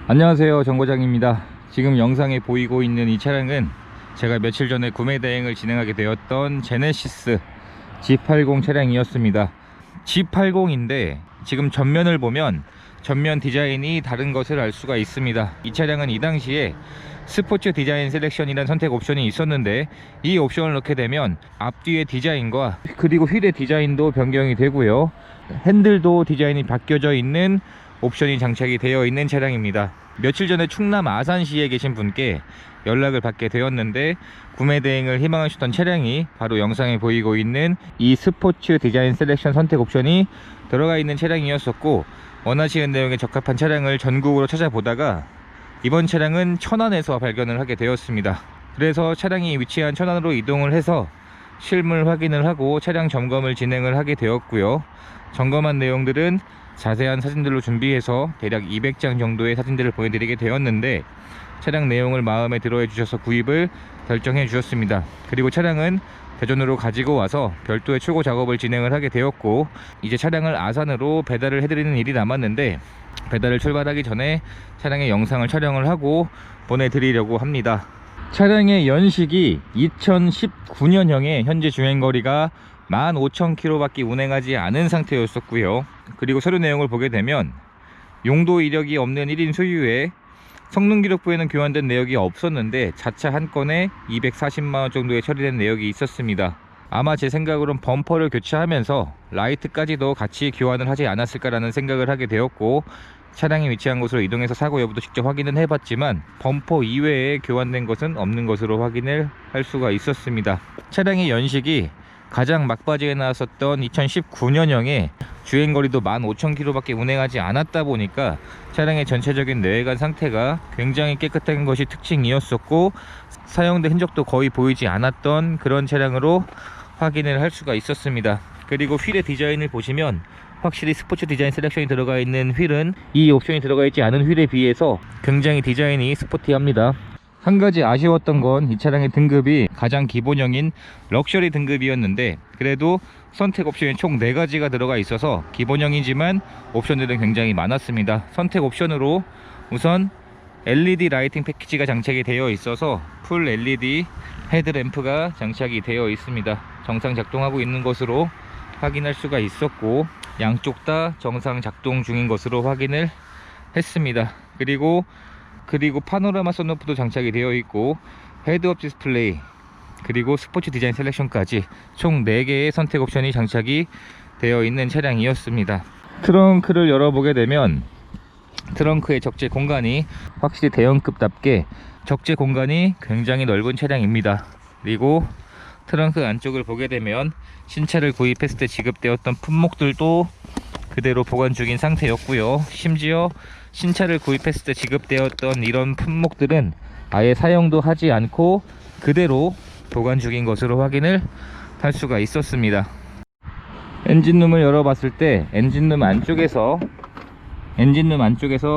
안녕하세요, 정거장입니다. 지금 영상에 보이고 있는 이 차량은 제가 며칠 전에 구매 대행을 진행하게 되었던 제네시스 G80 차량이었습니다. G80인데 지금 전면을 보면 전면 디자인이 다른 것을 알 수가 있습니다. 이 차량은 이 당시에 스포츠 디자인 셀렉션이라는 선택 옵션이 있었는데, 이 옵션을 넣게 되면 앞뒤의 디자인과 그리고 휠의 디자인도 변경이 되고요, 핸들도 디자인이 바뀌어져 있는 옵션이 장착이 되어 있는 차량입니다. 며칠 전에 충남 아산시에 계신 분께 연락을 받게 되었는데, 구매 대행을 희망하셨던 차량이 바로 영상에 보이고 있는 이 스포츠 디자인 셀렉션 선택 옵션이 들어가 있는 차량이었었고, 원하시는 내용에 적합한 차량을 전국으로 찾아보다가 이번 차량은 천안에서 발견을 하게 되었습니다. 그래서 차량이 위치한 천안으로 이동을 해서 실물 확인을 하고 차량 점검을 진행을 하게 되었고요. 점검한 내용들은 자세한 사진들로 준비해서 대략 200장 정도의 사진들을 보여드리게 되었는데, 차량 내용을 마음에 들어 해주셔서 구입을 결정해 주셨습니다. 그리고 차량은 대전으로 가지고 와서 별도의 출고 작업을 진행을 하게 되었고, 이제 차량을 아산으로 배달을 해드리는 일이 남았는데, 배달을 출발하기 전에 차량의 영상을 촬영을 하고 보내드리려고 합니다. 차량의 연식이 2019년형에 현재 주행거리가 15,000km 밖에 운행하지 않은 상태였었고요. 그리고 서류 내용을 보게 되면 용도 이력이 없는 1인 소유에 성능기록부에는 교환된 내역이 없었는데 자차 한 건에 240만원 정도의 처리된 내역이 있었습니다. 아마 제 생각으론 범퍼를 교체하면서 라이트까지도 같이 교환을 하지 않았을까라는 생각을 하게 되었고, 차량이 위치한 곳으로 이동해서 사고 여부도 직접 확인은 해봤지만 범퍼 이외에 교환된 것은 없는 것으로 확인을 할 수가 있었습니다. 차량의 연식이 가장 막바지에 나왔었던 2019년형에 주행거리도 15,000km 밖에 운행하지 않았다 보니까 차량의 전체적인 내외관 상태가 굉장히 깨끗한 것이 특징이었었고, 사용된 흔적도 거의 보이지 않았던 그런 차량으로 확인을 할 수가 있었습니다. 그리고 휠의 디자인을 보시면 확실히 스포츠 디자인 셀렉션이 들어가 있는 휠은 이 옵션이 들어가 있지 않은 휠에 비해서 굉장히 디자인이 스포티합니다. 한 가지 아쉬웠던 건 이 차량의 등급이 가장 기본형인 럭셔리 등급이었는데, 그래도 선택 옵션이 총 4가지가 들어가 있어서 기본형이지만 옵션들은 굉장히 많았습니다. 선택 옵션으로 우선 LED 라이팅 패키지가 장착이 되어 있어서 풀 LED 헤드램프가 장착이 되어 있습니다. 정상 작동하고 있는 것으로 확인할 수가 있었고, 양쪽 다 정상 작동 중인 것으로 확인을 했습니다. 그리고 파노라마 선루프도 장착이 되어 있고, 헤드업 디스플레이 그리고 스포츠 디자인 셀렉션까지 총 4개의 선택 옵션이 장착이 되어 있는 차량이었습니다. 트렁크를 열어보게 되면 트렁크의 적재 공간이 확실히 대형급답게 적재 공간이 굉장히 넓은 차량입니다. 그리고 트렁크 안쪽을 보게 되면 신차를 구입했을 때 지급되었던 품목들도 그대로 보관 중인 상태였고요. 심지어 신차를 구입했을 때 지급되었던 이런 품목들은 아예 사용도 하지 않고 그대로 보관 중인 것으로 확인을 할 수가 있었습니다. 엔진룸을 열어봤을 때 엔진룸 안쪽에서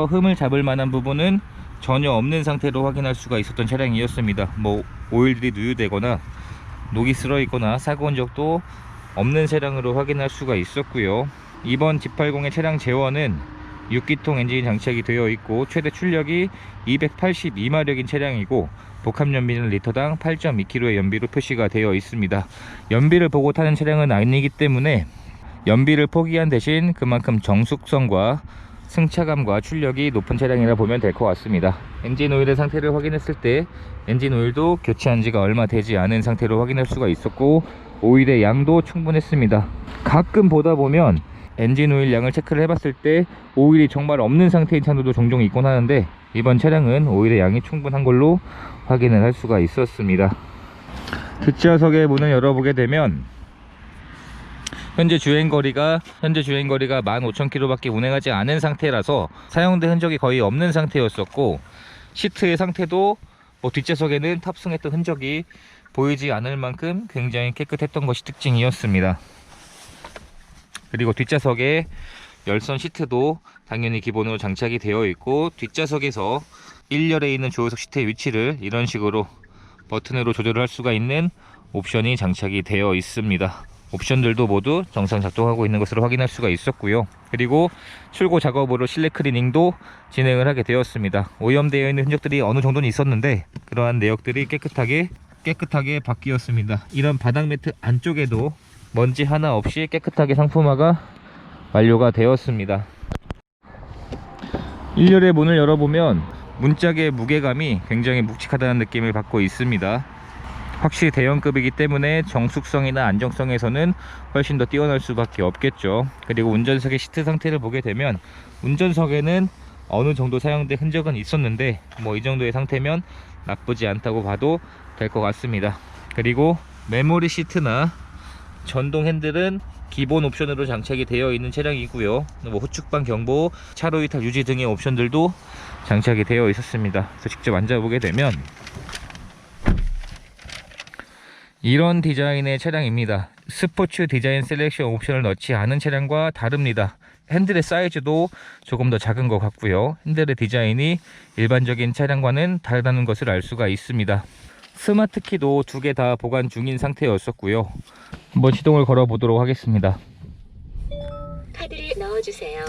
흠을 잡을 만한 부분은 전혀 없는 상태로 확인할 수가 있었던 차량이었습니다. 오일들이 누유되거나 녹이 슬어 있거나 사고 온 적도 없는 차량으로 확인할 수가 있었고요. 이번 G80의 차량 제원은 6기통 엔진이 장착이 되어 있고, 최대 출력이 282마력인 차량이고, 복합 연비는 리터당 8.2kg의 연비로 표시가 되어 있습니다. 연비를 보고 타는 차량은 아니기 때문에 연비를 포기한 대신 그만큼 정숙성과 승차감과 출력이 높은 차량이라 보면 될 것 같습니다. 엔진 오일의 상태를 확인했을 때 엔진 오일도 교체한 지가 얼마 되지 않은 상태로 확인할 수가 있었고, 오일의 양도 충분했습니다. 가끔 보다 보면 엔진 오일 양을 체크를 해봤을 때 오일이 정말 없는 상태인 차량도 종종 있곤 하는데, 이번 차량은 오일의 양이 충분한 걸로 확인을 할 수가 있었습니다. 뒷좌석의 문을 열어보게 되면 현재 주행거리가 15,000km 밖에 운행하지 않은 상태라서 사용된 흔적이 거의 없는 상태였었고, 시트의 상태도 뒷좌석에는 탑승했던 흔적이 보이지 않을 만큼 굉장히 깨끗했던 것이 특징이었습니다. 그리고 뒷좌석에 열선 시트도 당연히 기본으로 장착이 되어 있고, 뒷좌석에서 1열에 있는 조수석 시트의 위치를 이런 식으로 버튼으로 조절을 할 수가 있는 옵션이 장착이 되어 있습니다. 옵션들도 모두 정상 작동하고 있는 것으로 확인할 수가 있었고요. 그리고 출고 작업으로 실내 클리닝도 진행을 하게 되었습니다. 오염되어 있는 흔적들이 어느 정도는 있었는데 그러한 내역들이 깨끗하게 바뀌었습니다. 이런 바닥 매트 안쪽에도 먼지 하나 없이 깨끗하게 상품화가 완료가 되었습니다. 1열의 문을 열어보면 문짝의 무게감이 굉장히 묵직하다는 느낌을 받고 있습니다. 확실히 대형급이기 때문에 정숙성이나 안정성에서는 훨씬 더 뛰어날 수밖에 없겠죠. 그리고 운전석의 시트 상태를 보게 되면 운전석에는 어느 정도 사용된 흔적은 있었는데 뭐 이 정도의 상태면 나쁘지 않다고 봐도 될 것 같습니다. 그리고 메모리 시트나 전동 핸들은 기본 옵션으로 장착이 되어 있는 차량이고요. 뭐 후측방 경보, 차로 이탈 유지 등의 옵션들도 장착이 되어 있었습니다. 그래서 직접 앉아보게 되면 이런 디자인의 차량입니다. 스포츠 디자인 셀렉션 옵션을 넣지 않은 차량과 다릅니다. 핸들의 사이즈도 조금 더 작은 것 같고요. 핸들의 디자인이 일반적인 차량과는 다르다는 것을 알 수가 있습니다. 스마트 키도 두 개 다 보관 중인 상태였었고요. 한번 시동을 걸어 보도록 하겠습니다. 카드를 넣어주세요.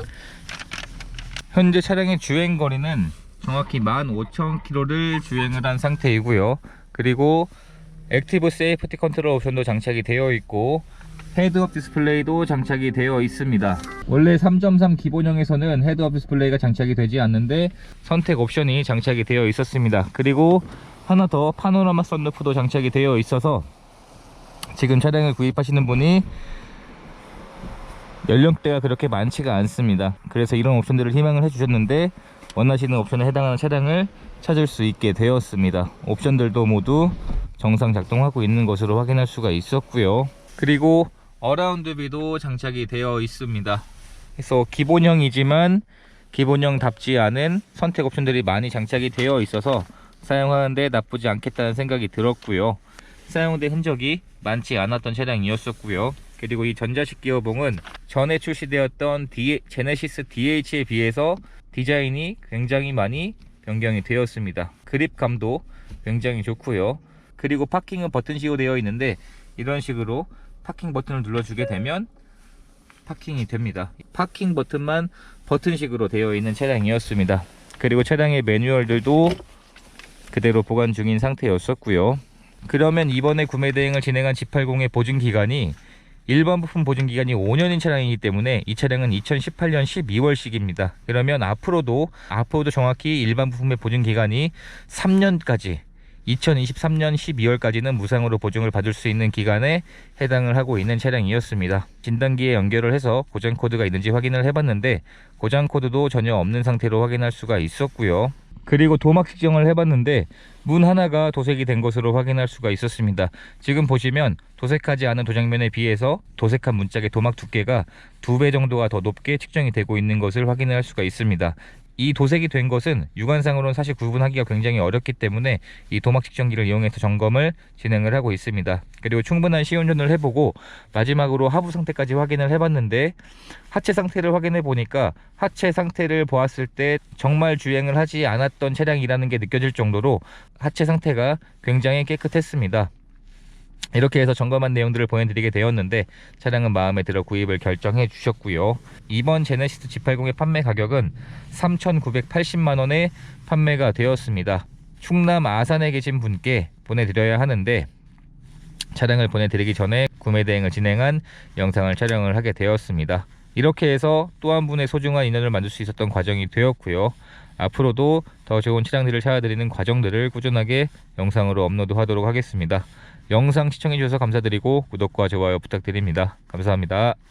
현재 차량의 주행거리는 정확히 15,000km를 주행을 한 상태이고요. 그리고 액티브 세이프티 컨트롤 옵션도 장착이 되어 있고 헤드업 디스플레이도 장착이 되어 있습니다. 원래 3.3 기본형에서는 헤드업 디스플레이가 장착이 되지 않는데 선택 옵션이 장착이 되어 있었습니다. 그리고 하나 더 파노라마 썬루프도 장착이 되어 있어서 지금 차량을 구입하시는 분이 연령대가 그렇게 많지가 않습니다. 그래서 이런 옵션들을 희망을 해주셨는데 원하시는 옵션에 해당하는 차량을 찾을 수 있게 되었습니다. 옵션들도 모두 정상 작동하고 있는 것으로 확인할 수가 있었고요. 그리고 어라운드비도 장착이 되어 있습니다. 그래서 기본형이지만 기본형답지 않은 선택 옵션들이 많이 장착이 되어 있어서 사용하는데 나쁘지 않겠다는 생각이 들었고요. 사용된 흔적이 많지 않았던 차량이었었고요. 그리고 이 전자식 기어봉은 전에 출시되었던 제네시스 DH에 비해서 디자인이 굉장히 많이 변경이 되었습니다. 그립감도 굉장히 좋고요. 그리고 파킹은 버튼식으로 되어 있는데 이런 식으로 파킹 버튼을 눌러주게 되면 파킹이 됩니다. 파킹 버튼만 버튼식으로 되어 있는 차량이었습니다. 그리고 차량의 매뉴얼들도 그대로 보관 중인 상태였었고요. 그러면 이번에 구매 대행을 진행한 G80의 보증기간이 일반 부품 보증기간이 5년인 차량이기 때문에 이 차량은 2018년 12월식입니다. 그러면 앞으로도 정확히 일반 부품의 보증기간이 3년까지 2023년 12월까지는 무상으로 보증을 받을 수 있는 기간에 해당을 하고 있는 차량이었습니다. 진단기에 연결을 해서 고장 코드가 있는지 확인을 해봤는데 고장 코드도 전혀 없는 상태로 확인할 수가 있었고요. 그리고 도막 측정을 해봤는데 문 하나가 도색이 된 것으로 확인할 수가 있었습니다. 지금 보시면 도색하지 않은 도장면에 비해서 도색한 문짝의 도막 두께가 2배 정도가 더 높게 측정이 되고 있는 것을 확인할 수가 있습니다. 이 도색이 된 것은 육안상으로는 사실 구분하기가 굉장히 어렵기 때문에 이 도막 측정기를 이용해서 점검을 진행을 하고 있습니다. 그리고 충분한 시운전을 해보고 마지막으로 하부 상태까지 확인을 해봤는데 하체 상태를 확인해 보니까 하체 상태를 보았을 때 정말 주행을 하지 않았던 차량이라는 게 느껴질 정도로 하체 상태가 굉장히 깨끗했습니다. 이렇게 해서 점검한 내용들을 보여드리게 되었는데 차량은 마음에 들어 구입을 결정해 주셨고요. 이번 제네시스 G80의 판매 가격은 3,980만원에 판매가 되었습니다. 충남 아산에 계신 분께 보내드려야 하는데 차량을 보내드리기 전에 구매 대행을 진행한 영상을 촬영을 하게 되었습니다. 이렇게 해서 또 한 분의 소중한 인연을 만들 수 있었던 과정이 되었고요. 앞으로도 더 좋은 차량들을 찾아드리는 과정들을 꾸준하게 영상으로 업로드하도록 하겠습니다. 영상 시청해주셔서 감사드리고 구독과 좋아요 부탁드립니다. 감사합니다.